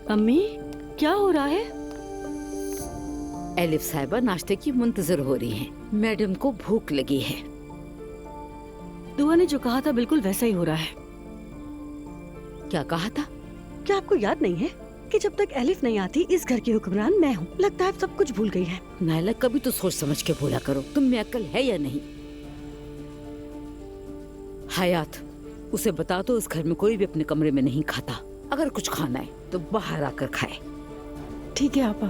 अम्मी, क्या हो रहा है? एलिफ साहिबा नाश्ते की मुंतजर हो रही हैं। मैडम को भूख लगी है। दुआ ने जो कहा था बिल्कुल वैसा ही हो रहा है। क्या कहा था? क्या आपको याद नहीं है कि जब तक एलिफ नहीं आती इस घर की हुक्मरान मैं हूँ? लगता है आप सब कुछ भूल गई है। नायला, कभी तो सोच समझ के बोला करो। तुम में अकल है या नहीं? हयात, उसे बता दो इस घर में कोई भी अपने कमरे में नहीं खाता। अगर कुछ खाना है तो बाहर आकर खाए। ठीक है आपा।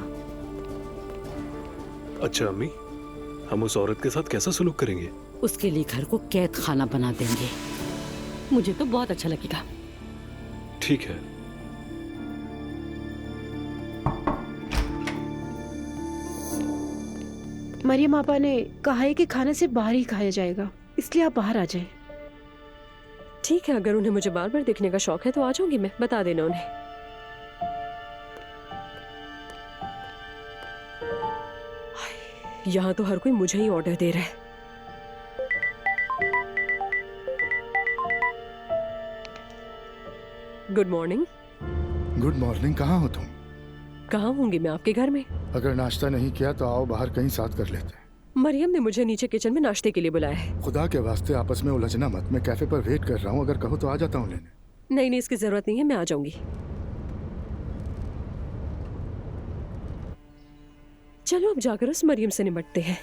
अच्छा अम्मी, हम उस औरत के साथ कैसा सलूक करेंगे? उसके लिए घर को कैद खाना बना देंगे। मुझे तो बहुत अच्छा लगेगा। ठीक है। मरियम आपा ने कहा है कि खाना सिर्फ बाहर ही खाया जाएगा, इसलिए आप बाहर आ जाएं। ठीक है, अगर उन्हें मुझे बार बार देखने का शौक है तो आ जाऊंगी मैं। बता देना उन्हें। यहाँ तो हर कोई मुझे ही ऑर्डर दे रहा है। Good morning. Good morning. कहाँ हो तुम? कहाँ होंगी मैं? आपके घर में। अगर नाश्ता नहीं किया तो आओ बाहर कहीं साथ कर लेते हैं। मरियम ने मुझे नीचे किचन में नाश्ते के लिए बुलाया है। खुदा के वास्ते आपस में उलझना मत। मैं कैफे पर वेट कर रहा हूँ, अगर कहो तो आ जाता हूँ लेने। नहीं, इसकी जरूरत नहीं है, मैं आ जाऊंगी। चलो अब जाकर उस मरियम से निपटते हैं।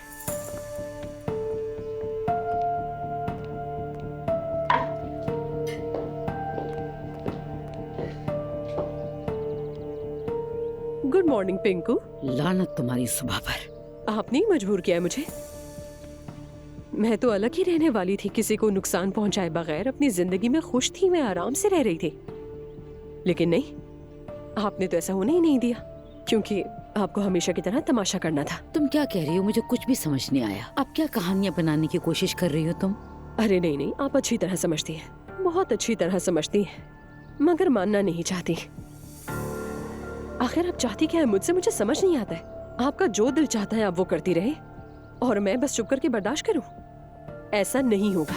Good morning Pinku. लानत तुम्हारी सुबह पर। आपने ही मजबूर किया है मुझे। मैं तो अलग ही रहने वाली थी, किसी को नुकसान पहुंचाए बगैर अपनी जिंदगी में खुश थी, मैं आराम से रह रही थी। लेकिन नहीं, आपने तो ऐसा होने ही नहीं दिया, क्योंकि आपको हमेशा की तरह तमाशा करना था। तुम क्या कह रही हो? मुझे कुछ भी समझ नहीं आया। अब क्या कहानियां बनाने की कोशिश कर रही हो तुम? अरे नहीं, आप अच्छी तरह समझती हैं, बहुत अच्छी तरह समझती हैं, मगर मानना नहीं चाहती। आखिर आप चाहती क्या है मुझसे? मुझे समझ नहीं आता है। आपका जो दिल चाहता है आप वो करती रहे और मैं बस चुप करके बर्दाश्त करूं? ऐसा नहीं होगा।